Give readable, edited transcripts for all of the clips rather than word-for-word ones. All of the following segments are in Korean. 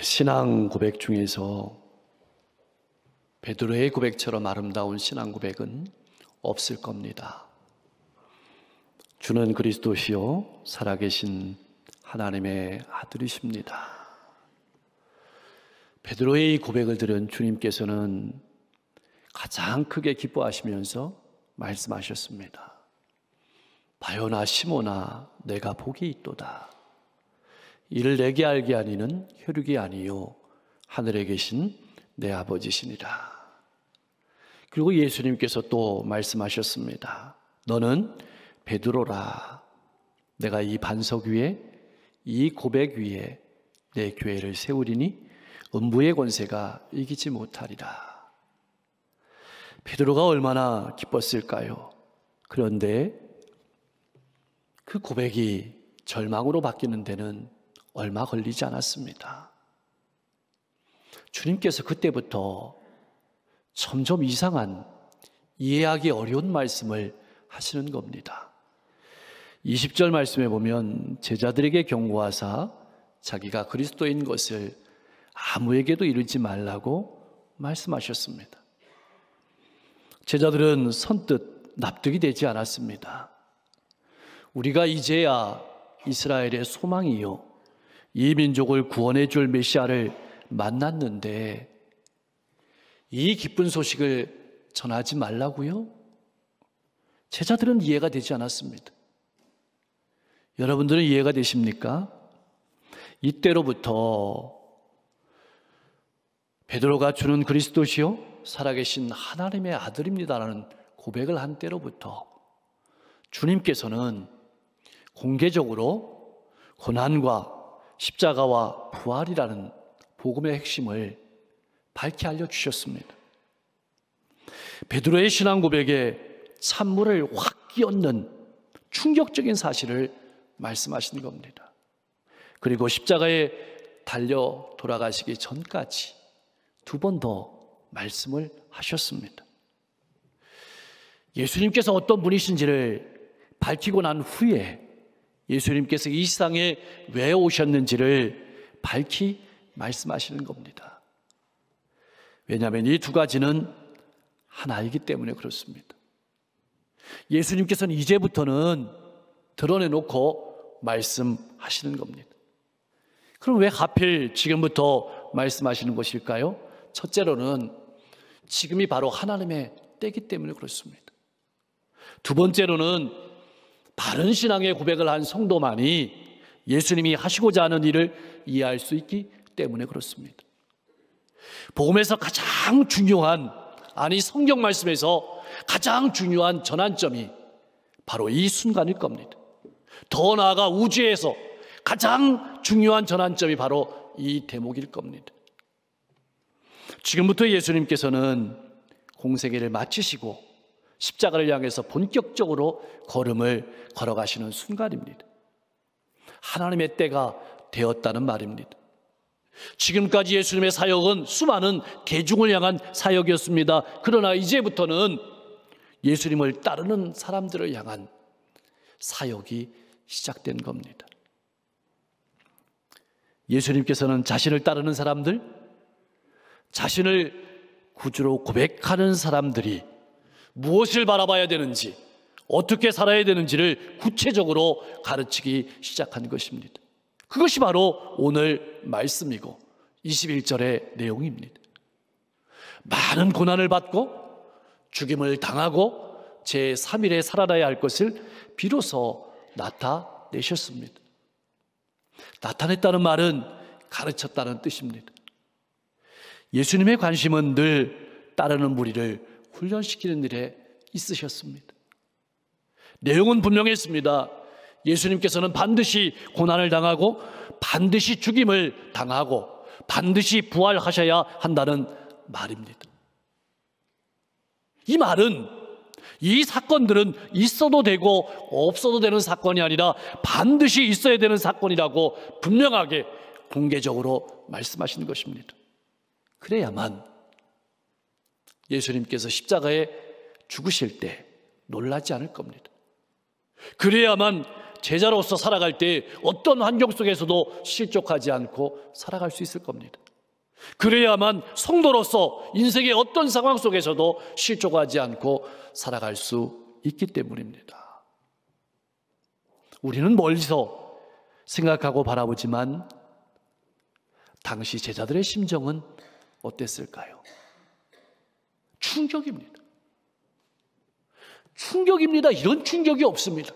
신앙 고백 중에서 베드로의 고백처럼 아름다운 신앙 고백은 없을 겁니다. 주는 그리스도시요 살아계신 하나님의 아들이십니다. 베드로의 이 고백을 들은 주님께서는 가장 크게 기뻐하시면서 말씀하셨습니다. 바요나 시몬아, 내가 복이 있도다. 이를 내게 알게 하니는 혈육이 아니요 하늘에 계신 내 아버지시니라. 그리고 예수님께서 또 말씀하셨습니다. 너는 베드로라. 내가 이 반석 위에, 이 고백 위에 내 교회를 세우리니 음부의 권세가 이기지 못하리라. 베드로가 얼마나 기뻤을까요? 그런데 그 고백이 절망으로 바뀌는 데는 얼마 걸리지 않았습니다. 주님께서 그때부터 점점 이상한, 이해하기 어려운 말씀을 하시는 겁니다. 20절 말씀에 보면 제자들에게 경고하사 자기가 그리스도인 것을 아무에게도 이르지 말라고 말씀하셨습니다. 제자들은 선뜻 납득이 되지 않았습니다. 우리가 이제야 이스라엘의 소망이요 이 민족을 구원해 줄 메시아를 만났는데 이 기쁜 소식을 전하지 말라고요? 제자들은 이해가 되지 않았습니다. 여러분들은 이해가 되십니까? 이때로부터 베드로가 주는 그리스도시요 살아계신 하나님의 아들입니다라는 고백을 한 때로부터 주님께서는 공개적으로 고난과 십자가와 부활이라는 복음의 핵심을 밝히 알려주셨습니다. 베드로의 신앙 고백에 찬물을 확 끼얹는 충격적인 사실을 말씀하신 겁니다. 그리고 십자가에 달려 돌아가시기 전까지 두 번 더 말씀을 하셨습니다. 예수님께서 어떤 분이신지를 밝히고 난 후에 예수님께서 이 세상에 왜 오셨는지를 밝히 말씀하시는 겁니다. 왜냐하면 이 두 가지는 하나이기 때문에 그렇습니다. 예수님께서는 이제부터는 드러내놓고 말씀하시는 겁니다. 그럼 왜 하필 지금부터 말씀하시는 것일까요? 첫째로는 지금이 바로 하나님의 때이기 때문에 그렇습니다. 두 번째로는 바른 신앙의 고백을 한 성도만이 예수님이 하시고자 하는 일을 이해할 수 있기 때문에 그렇습니다. 복음에서 가장 중요한, 아니 성경 말씀에서 가장 중요한 전환점이 바로 이 순간일 겁니다. 더 나아가 우주에서 가장 중요한 전환점이 바로 이 대목일 겁니다. 지금부터 예수님께서는 공생애를 마치시고 십자가를 향해서 본격적으로 걸음을 걸어가시는 순간입니다. 하나님의 때가 되었다는 말입니다. 지금까지 예수님의 사역은 수많은 대중을 향한 사역이었습니다. 그러나 이제부터는 예수님을 따르는 사람들을 향한 사역이 시작된 겁니다. 예수님께서는 자신을 따르는 사람들, 자신을 구주로 고백하는 사람들이 무엇을 바라봐야 되는지, 어떻게 살아야 되는지를 구체적으로 가르치기 시작한 것입니다. 그것이 바로 오늘 말씀이고 21절의 내용입니다. 많은 고난을 받고 죽임을 당하고 제3일에 살아나야 할 것을 비로소 나타내셨습니다. 나타냈다는 말은 가르쳤다는 뜻입니다. 예수님의 관심은 늘 따르는 무리를 훈련시키는 일에 있으셨습니다. 내용은 분명했습니다. 예수님께서는 반드시 고난을 당하고 반드시 죽임을 당하고 반드시 부활하셔야 한다는 말입니다. 이 말은, 이 사건들은 있어도 되고 없어도 되는 사건이 아니라 반드시 있어야 되는 사건이라고 분명하게 공개적으로 말씀하시는 것입니다. 그래야만 예수님께서 십자가에 죽으실 때 놀라지 않을 겁니다. 그래야만 제자로서 살아갈 때 어떤 환경 속에서도 실족하지 않고 살아갈 수 있을 겁니다. 그래야만 성도로서 인생의 어떤 상황 속에서도 실족하지 않고 살아갈 수 있기 때문입니다. 우리는 멀리서 생각하고 바라보지만 당시 제자들의 심정은 어땠을까요? 충격입니다. 충격입니다. 이런 충격이 없습니다.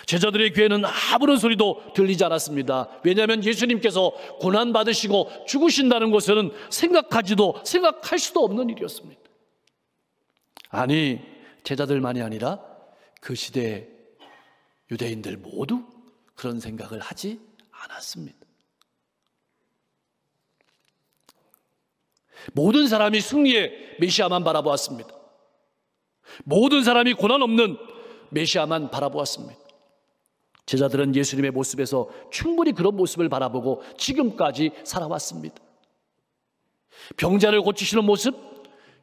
제자들의 귀에는 아무런 소리도 들리지 않았습니다. 왜냐하면 예수님께서 고난받으시고 죽으신다는 것은 생각할 수도 없는 일이었습니다. 아니, 제자들만이 아니라 그 시대의 유대인들 모두 그런 생각을 하지 않았습니다. 모든 사람이 승리의 메시아만 바라보았습니다. 모든 사람이 고난 없는 메시아만 바라보았습니다. 제자들은 예수님의 모습에서 충분히 그런 모습을 바라보고 지금까지 살아왔습니다. 병자를 고치시는 모습,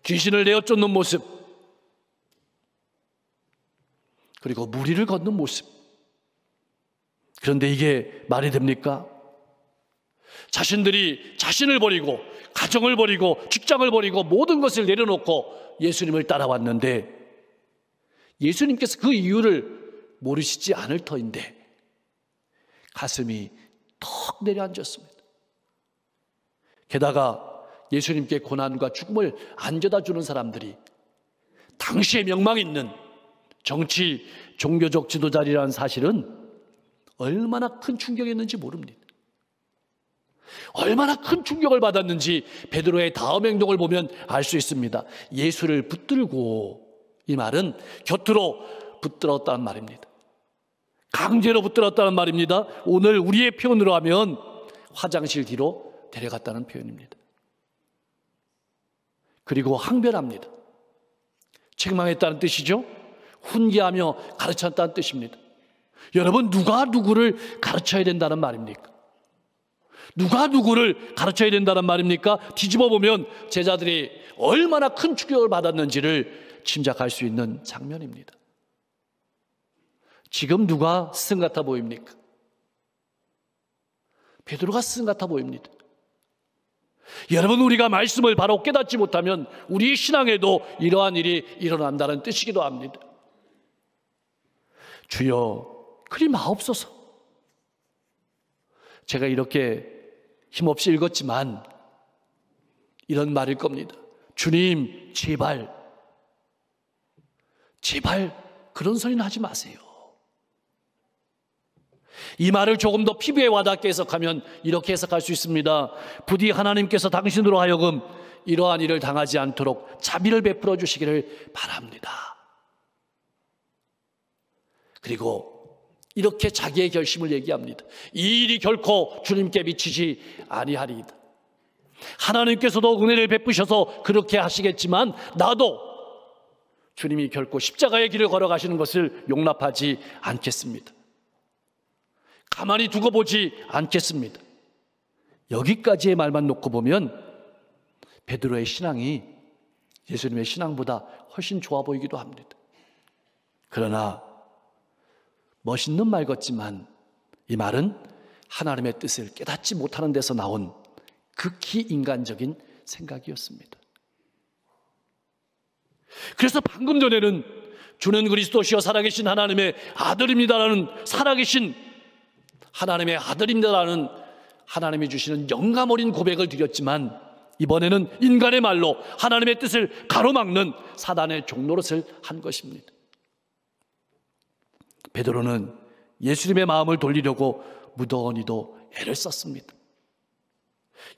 귀신을 내어 쫓는 모습, 그리고 무리를 걷는 모습. 그런데 이게 말이 됩니까? 자신들이 자신을 버리고 가정을 버리고 직장을 버리고 모든 것을 내려놓고 예수님을 따라왔는데 예수님께서 그 이유를 모르시지 않을 터인데 가슴이 턱 내려앉았습니다. 게다가 예수님께 고난과 죽음을 안겨다 주는 사람들이 당시에 명망 있는 정치, 종교적 지도자리라는 사실은 얼마나 큰 충격이었는지 모릅니다. 얼마나 큰 충격을 받았는지 베드로의 다음 행동을 보면 알 수 있습니다. 예수를 붙들고, 이 말은 곁으로 붙들었다는 말입니다. 강제로 붙들었다는 말입니다. 오늘 우리의 표현으로 하면 화장실 뒤로 데려갔다는 표현입니다. 그리고 항변합니다. 책망했다는 뜻이죠. 훈계하며 가르쳤다는 뜻입니다. 여러분, 누가 누구를 가르쳐야 된다는 말입니까? 누가 누구를 가르쳐야 된다는 말입니까? 뒤집어 보면 제자들이 얼마나 큰 충격을 받았는지를 짐작할 수 있는 장면입니다. 지금 누가 스승 같아 보입니까? 베드로가 스승 같아 보입니다. 여러분, 우리가 말씀을 바로 깨닫지 못하면 우리 신앙에도 이러한 일이 일어난다는 뜻이기도 합니다. 주여, 그리 마옵소서. 제가 이렇게 힘없이 읽었지만 이런 말일 겁니다. 주님, 제발 그런 소리는 하지 마세요. 이 말을 조금 더 피부에 와닿게 해석하면 이렇게 해석할 수 있습니다. 부디 하나님께서 당신으로 하여금 이러한 일을 당하지 않도록 자비를 베풀어 주시기를 바랍니다. 그리고 이렇게 자기의 결심을 얘기합니다. 이 일이 결코 주님께 미치지 아니하리이다. 하나님께서도 은혜를 베푸셔서 그렇게 하시겠지만 나도 주님이 결코 십자가의 길을 걸어가시는 것을 용납하지 않겠습니다. 가만히 두고 보지 않겠습니다. 여기까지의 말만 놓고 보면 베드로의 신앙이 예수님의 신앙보다 훨씬 좋아 보이기도 합니다. 그러나 멋있는 말 같지만 이 말은 하나님의 뜻을 깨닫지 못하는 데서 나온 극히 인간적인 생각이었습니다. 그래서 방금 전에는 주는 그리스도시여 살아계신 하나님의 아들입니다라는, 살아계신 하나님의 아들입니다라는 하나님이 주시는 영감 어린 고백을 드렸지만 이번에는 인간의 말로 하나님의 뜻을 가로막는 사단의 종노릇을 한 것입니다. 베드로는 예수님의 마음을 돌리려고 무던히도 애를 썼습니다.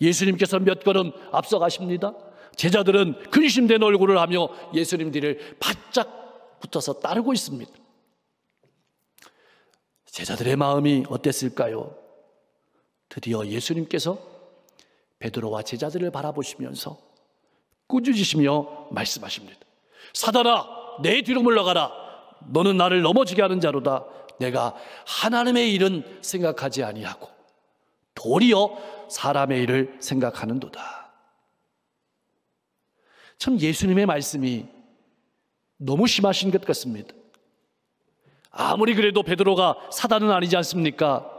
예수님께서 몇 걸음 앞서가십니다. 제자들은 근심된 얼굴을 하며 예수님 뒤를 바짝 붙어서 따르고 있습니다. 제자들의 마음이 어땠을까요? 드디어 예수님께서 베드로와 제자들을 바라보시면서 꾸짖으시며 말씀하십니다. 사단아, 내 뒤로 물러가라. 너는 나를 넘어지게 하는 자로다. 내가 하나님의 일은 생각하지 아니하고 도리어 사람의 일을 생각하는도다. 참 예수님의 말씀이 너무 심하신 것 같습니다. 아무리 그래도 베드로가 사단은 아니지 않습니까?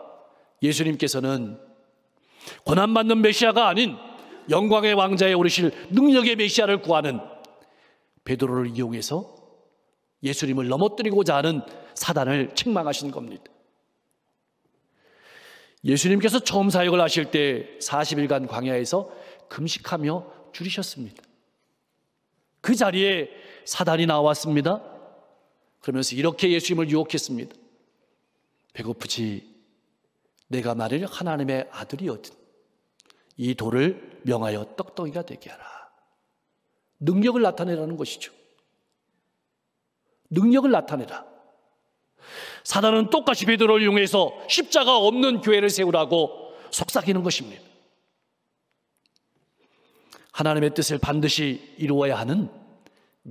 예수님께서는 고난받는 메시아가 아닌 영광의 왕자에 오르실 능력의 메시아를 구하는 베드로를 이용해서 예수님을 넘어뜨리고자 하는 사단을 책망하신 겁니다. 예수님께서 처음 사역을 하실 때 40일간 광야에서 금식하며 줄이셨습니다. 그 자리에 사단이 나왔습니다. 그러면서 이렇게 예수님을 유혹했습니다. 배고프지? 내가 만일 하나님의 아들이거든 이 돌을 명하여 떡덩이가 되게 하라. 능력을 나타내라는 것이죠. 능력을 나타내라. 사단은 똑같이 베드로를 이용해서 십자가 없는 교회를 세우라고 속삭이는 것입니다. 하나님의 뜻을 반드시 이루어야 하는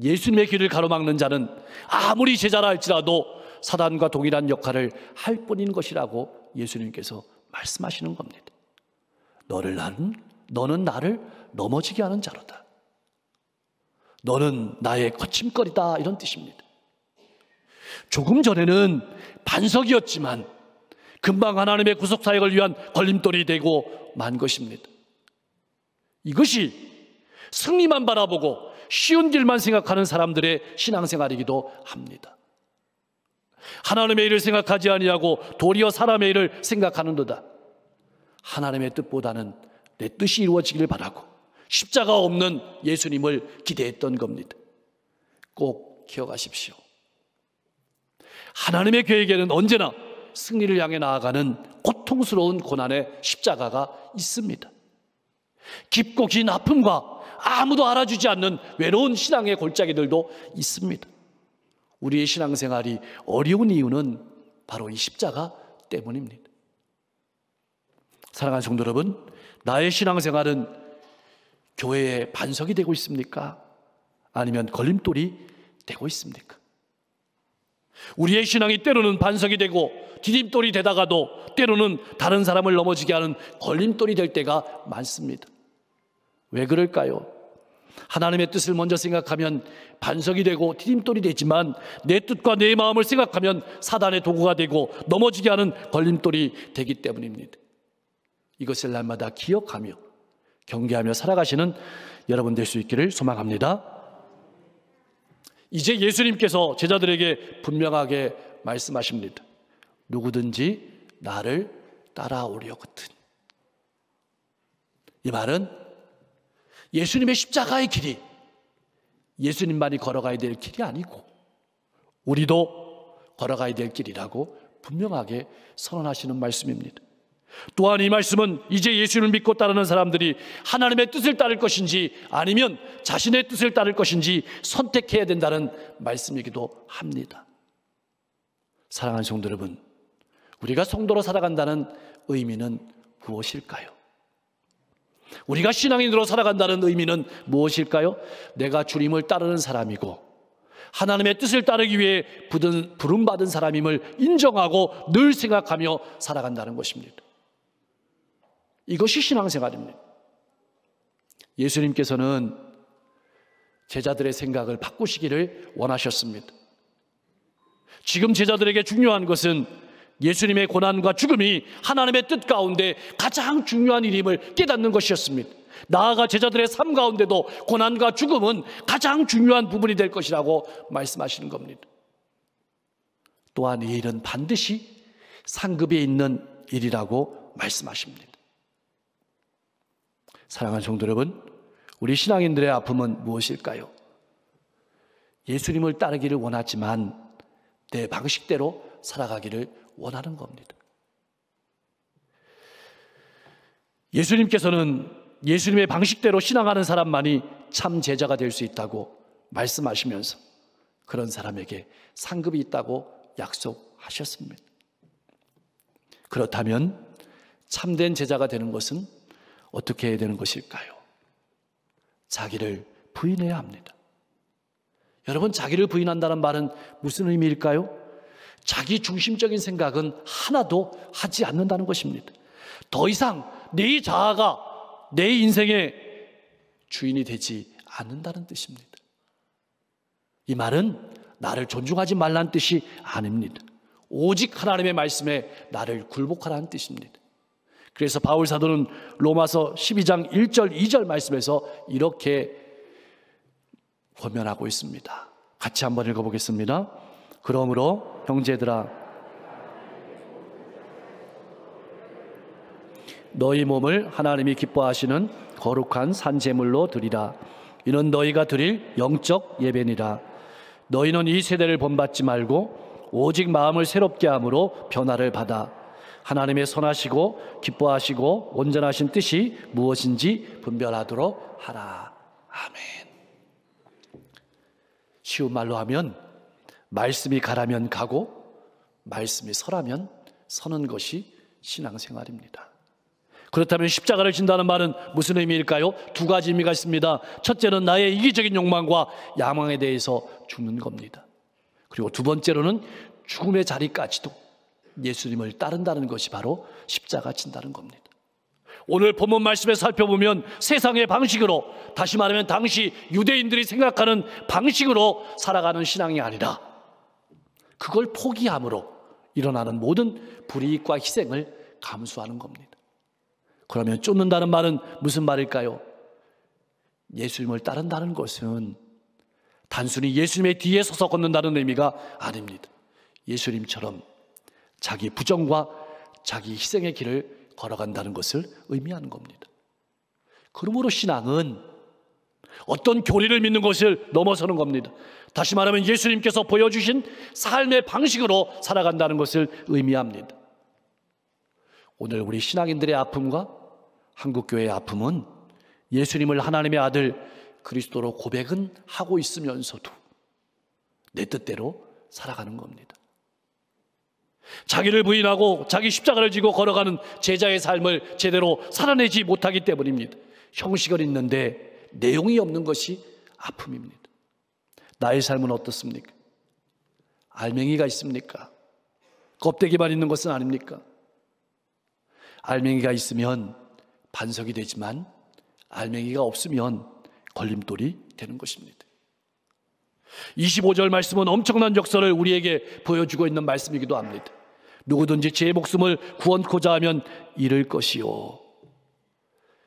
예수님의 길을 가로막는 자는 아무리 제자라 할지라도 사단과 동일한 역할을 할 뿐인 것이라고 예수님께서 말씀하시는 겁니다. 너는 나를 넘어지게 하는 자로다. 너는 나의 거침거리다, 이런 뜻입니다. 조금 전에는 반석이었지만 금방 하나님의 구속사역을 위한 걸림돌이 되고 만 것입니다. 이것이 승리만 바라보고 쉬운 길만 생각하는 사람들의 신앙생활이기도 합니다. 하나님의 일을 생각하지 아니하고 도리어 사람의 일을 생각하는도다. 하나님의 뜻보다는 내 뜻이 이루어지기를 바라고 십자가 없는 예수님을 기대했던 겁니다. 꼭 기억하십시오. 하나님의 계획에는 언제나 승리를 향해 나아가는 고통스러운 고난의 십자가가 있습니다. 깊고 긴 아픔과 아무도 알아주지 않는 외로운 신앙의 골짜기들도 있습니다. 우리의 신앙생활이 어려운 이유는 바로 이 십자가 때문입니다. 사랑하는 성도 여러분, 나의 신앙생활은 교회의 반석이 되고 있습니까? 아니면 걸림돌이 되고 있습니까? 우리의 신앙이 때로는 반석이 되고 디딤돌이 되다가도 때로는 다른 사람을 넘어지게 하는 걸림돌이 될 때가 많습니다. 왜 그럴까요? 하나님의 뜻을 먼저 생각하면 반석이 되고 디딤돌이 되지만 내 뜻과 내 마음을 생각하면 사단의 도구가 되고 넘어지게 하는 걸림돌이 되기 때문입니다. 이것을 날마다 기억하며 경계하며 살아가시는 여러분 될 수 있기를 소망합니다. 이제 예수님께서 제자들에게 분명하게 말씀하십니다. 누구든지 나를 따라오려거든. 이 말은 예수님의 십자가의 길이 예수님만이 걸어가야 될 길이 아니고 우리도 걸어가야 될 길이라고 분명하게 선언하시는 말씀입니다. 또한 이 말씀은 이제 예수님을 믿고 따르는 사람들이 하나님의 뜻을 따를 것인지 아니면 자신의 뜻을 따를 것인지 선택해야 된다는 말씀이기도 합니다. 사랑하는 성도 여러분, 우리가 성도로 살아간다는 의미는 무엇일까요? 우리가 신앙인으로 살아간다는 의미는 무엇일까요? 내가 주님을 따르는 사람이고 하나님의 뜻을 따르기 위해 부름받은 사람임을 인정하고 늘 생각하며 살아간다는 것입니다. 이것이 신앙생활입니다. 예수님께서는 제자들의 생각을 바꾸시기를 원하셨습니다. 지금 제자들에게 중요한 것은 예수님의 고난과 죽음이 하나님의 뜻 가운데 가장 중요한 일임을 깨닫는 것이었습니다. 나아가 제자들의 삶 가운데도 고난과 죽음은 가장 중요한 부분이 될 것이라고 말씀하시는 겁니다. 또한 이 일은 반드시 상급에 있는 일이라고 말씀하십니다. 사랑하는 성도 여러분, 우리 신앙인들의 아픔은 무엇일까요? 예수님을 따르기를 원하지만 내 방식대로 살아가기를 원하는 겁니다. 예수님께서는 예수님의 방식대로 신앙하는 사람만이 참 제자가 될 수 있다고 말씀하시면서 그런 사람에게 상급이 있다고 약속하셨습니다. 그렇다면 참된 제자가 되는 것은 어떻게 해야 되는 것일까요? 자기를 부인해야 합니다. 여러분, 자기를 부인한다는 말은 무슨 의미일까요? 자기 중심적인 생각은 하나도 하지 않는다는 것입니다. 더 이상 내 자아가 내 인생의 주인이 되지 않는다는 뜻입니다. 이 말은 나를 존중하지 말라는 뜻이 아닙니다. 오직 하나님의 말씀에 나를 굴복하라는 뜻입니다. 그래서 바울 사도는 로마서 12장 1절 2절 말씀에서 이렇게 권면하고 있습니다. 같이 한번 읽어보겠습니다. 그러므로 형제들아, 너희 몸을 하나님이 기뻐하시는 거룩한 산제물로 드리라. 이는 너희가 드릴 영적 예배니라. 너희는 이 세대를 본받지 말고 오직 마음을 새롭게 함으로 변화를 받아 하나님의 선하시고 기뻐하시고 온전하신 뜻이 무엇인지 분별하도록 하라. 아멘. 쉬운 말로 하면 말씀이 가라면 가고 말씀이 서라면 서는 것이 신앙생활입니다. 그렇다면 십자가를 진다는 말은 무슨 의미일까요? 두 가지 의미가 있습니다. 첫째는 나의 이기적인 욕망과 야망에 대해서 죽는 겁니다. 그리고 두 번째로는 죽음의 자리까지도 예수님을 따른다는 것이 바로 십자가 진다는 겁니다. 오늘 본문 말씀에 살펴보면 세상의 방식으로, 다시 말하면 당시 유대인들이 생각하는 방식으로 살아가는 신앙이 아니라 그걸 포기함으로 일어나는 모든 불이익과 희생을 감수하는 겁니다. 그러면 쫓는다는 말은 무슨 말일까요? 예수님을 따른다는 것은 단순히 예수님의 뒤에 서서 걷는다는 의미가 아닙니다. 예수님처럼 자기 부정과 자기 희생의 길을 걸어간다는 것을 의미하는 겁니다. 그러므로 신앙은 어떤 교리를 믿는 것을 넘어서는 겁니다. 다시 말하면 예수님께서 보여주신 삶의 방식으로 살아간다는 것을 의미합니다. 오늘 우리 신앙인들의 아픔과 한국교회의 아픔은 예수님을 하나님의 아들 그리스도로 고백은 하고 있으면서도 내 뜻대로 살아가는 겁니다. 자기를 부인하고 자기 십자가를 지고 걸어가는 제자의 삶을 제대로 살아내지 못하기 때문입니다. 형식은 있는데 내용이 없는 것이 아픔입니다. 나의 삶은 어떻습니까? 알맹이가 있습니까? 껍데기만 있는 것은 아닙니까? 알맹이가 있으면 반석이 되지만 알맹이가 없으면 걸림돌이 되는 것입니다. 25절 말씀은 엄청난 역사를 우리에게 보여주고 있는 말씀이기도 합니다. 누구든지 제 목숨을 구원코자 하면 잃을 것이요.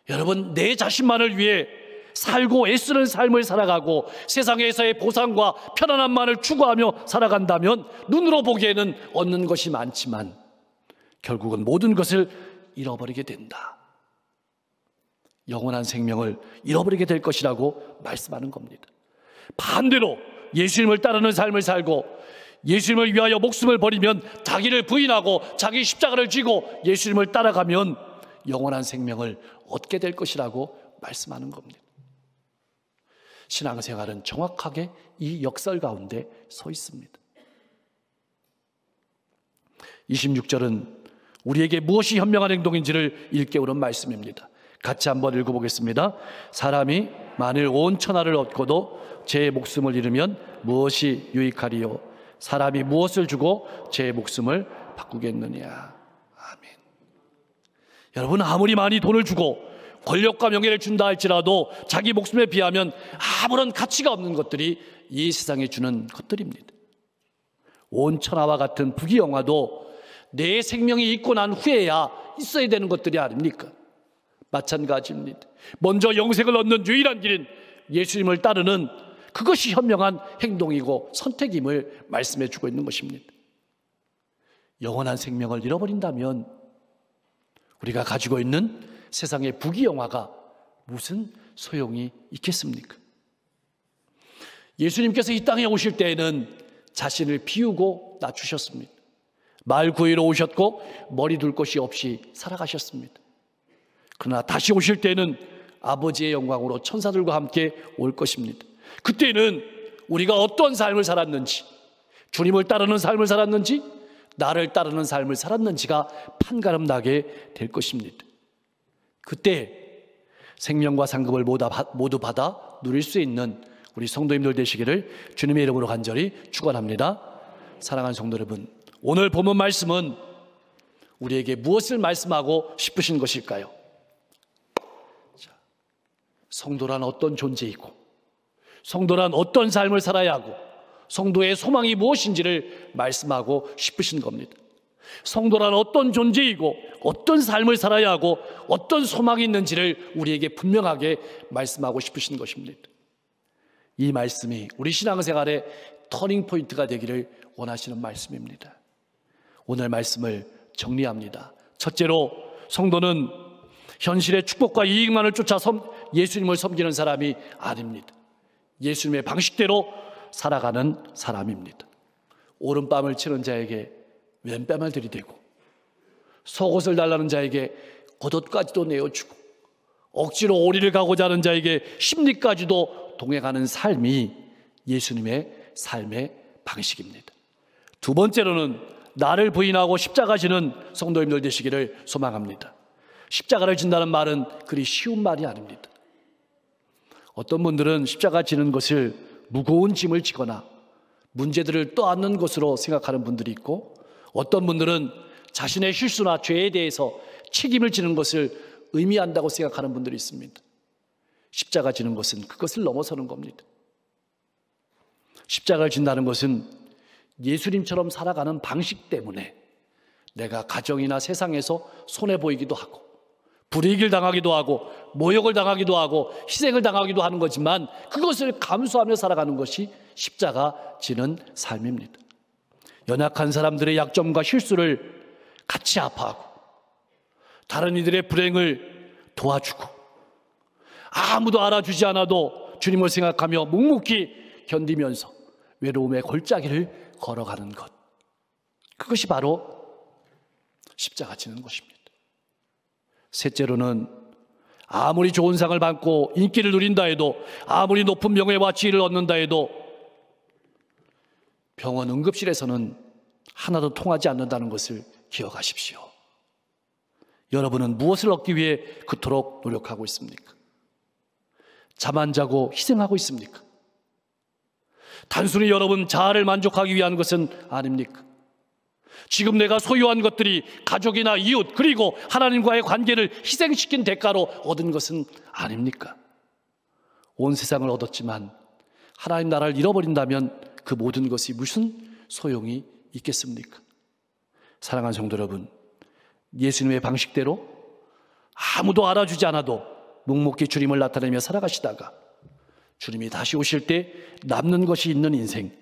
여러분, 내 자신만을 위해 살고 애쓰는 삶을 살아가고 세상에서의 보상과 편안함만을 추구하며 살아간다면 눈으로 보기에는 얻는 것이 많지만 결국은 모든 것을 잃어버리게 된다. 영원한 생명을 잃어버리게 될 것이라고 말씀하는 겁니다. 반대로 예수님을 따르는 삶을 살고 예수님을 위하여 목숨을 버리면 자기를 부인하고 자기 십자가를 쥐고 예수님을 따라가면 영원한 생명을 얻게 될 것이라고 말씀하는 겁니다. 신앙생활은 정확하게 이 역설 가운데 서 있습니다. 26절은 우리에게 무엇이 현명한 행동인지를 일깨우는 말씀입니다. 같이 한번 읽어보겠습니다. 사람이 만일 온 천하를 얻고도 제 목숨을 잃으면 무엇이 유익하리요? 사람이 무엇을 주고 제 목숨을 바꾸겠느냐? 아멘. 여러분, 아무리 많이 돈을 주고 권력과 명예를 준다 할지라도 자기 목숨에 비하면 아무런 가치가 없는 것들이 이 세상에 주는 것들입니다. 온 천하와 같은 부귀영화도 내 생명이 있고 난 후에야 있어야 되는 것들이 아닙니까? 마찬가지입니다. 먼저 영생을 얻는 유일한 길은 예수님을 따르는 그것이 현명한 행동이고 선택임을 말씀해 주고 있는 것입니다. 영원한 생명을 잃어버린다면 우리가 가지고 있는 세상의 부귀영화가 무슨 소용이 있겠습니까? 예수님께서 이 땅에 오실 때에는 자신을 비우고 낮추셨습니다. 말 구이로 오셨고 머리 둘 곳이 없이 살아가셨습니다. 그러나 다시 오실 때는 아버지의 영광으로 천사들과 함께 올 것입니다. 그때는 우리가 어떤 삶을 살았는지, 주님을 따르는 삶을 살았는지 나를 따르는 삶을 살았는지가 판가름 나게 될 것입니다. 그때 생명과 상급을 모두 받아 누릴 수 있는 우리 성도님들 되시기를 주님의 이름으로 간절히 축원합니다. 사랑하는 성도 여러분, 오늘 본문 말씀은 우리에게 무엇을 말씀하고 싶으신 것일까요? 자, 성도란 어떤 존재이고, 성도란 어떤 삶을 살아야 하고, 성도의 소망이 무엇인지를 말씀하고 싶으신 겁니다. 성도란 어떤 존재이고, 어떤 삶을 살아야 하고, 어떤 소망이 있는지를 우리에게 분명하게 말씀하고 싶으신 것입니다. 이 말씀이 우리 신앙생활의 터닝포인트가 되기를 원하시는 말씀입니다. 오늘 말씀을 정리합니다. 첫째로, 성도는 현실의 축복과 이익만을 쫓아 예수님을 섬기는 사람이 아닙니다. 예수님의 방식대로 살아가는 사람입니다. 오른뺨을 치는 자에게 왼뺨을 들이대고, 속옷을 달라는 자에게 겉옷까지도 내어주고, 억지로 오리를 가고자 하는 자에게 심리까지도 동행하는 삶이 예수님의 삶의 방식입니다. 두 번째로는 나를 부인하고 십자가 지는 성도님들 되시기를 소망합니다. 십자가를 진다는 말은 그리 쉬운 말이 아닙니다. 어떤 분들은 십자가 지는 것을 무거운 짐을 지거나 문제들을 떠안는 것으로 생각하는 분들이 있고, 어떤 분들은 자신의 실수나 죄에 대해서 책임을 지는 것을 의미한다고 생각하는 분들이 있습니다. 십자가 지는 것은 그것을 넘어서는 겁니다. 십자가를 진다는 것은 예수님처럼 살아가는 방식 때문에 내가 가정이나 세상에서 손해보이기도 하고, 불이익을 당하기도 하고, 모욕을 당하기도 하고, 희생을 당하기도 하는 거지만, 그것을 감수하며 살아가는 것이 십자가 지는 삶입니다. 연약한 사람들의 약점과 실수를 같이 아파하고, 다른 이들의 불행을 도와주고, 아무도 알아주지 않아도 주님을 생각하며 묵묵히 견디면서 외로움의 골짜기를 걸어가는 것, 그것이 바로 십자가 지는 것입니다. 셋째로는 아무리 좋은 상을 받고 인기를 누린다 해도, 아무리 높은 명예와 지위를 얻는다 해도 병원 응급실에서는 하나도 통하지 않는다는 것을 기억하십시오. 여러분은 무엇을 얻기 위해 그토록 노력하고 있습니까? 잠 안 자고 희생하고 있습니까? 단순히 여러분 자아를 만족하기 위한 것은 아닙니까? 지금 내가 소유한 것들이 가족이나 이웃, 그리고 하나님과의 관계를 희생시킨 대가로 얻은 것은 아닙니까? 온 세상을 얻었지만 하나님 나라를 잃어버린다면 그 모든 것이 무슨 소용이 있겠습니까? 사랑하는 성도 여러분, 예수님의 방식대로 아무도 알아주지 않아도 묵묵히 주님을 나타내며 살아가시다가 주님이 다시 오실 때 남는 것이 있는 인생,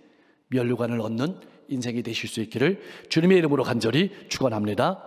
면류관을 얻는 인생이 되실 수 있기를 주님의 이름으로 간절히 축원합니다.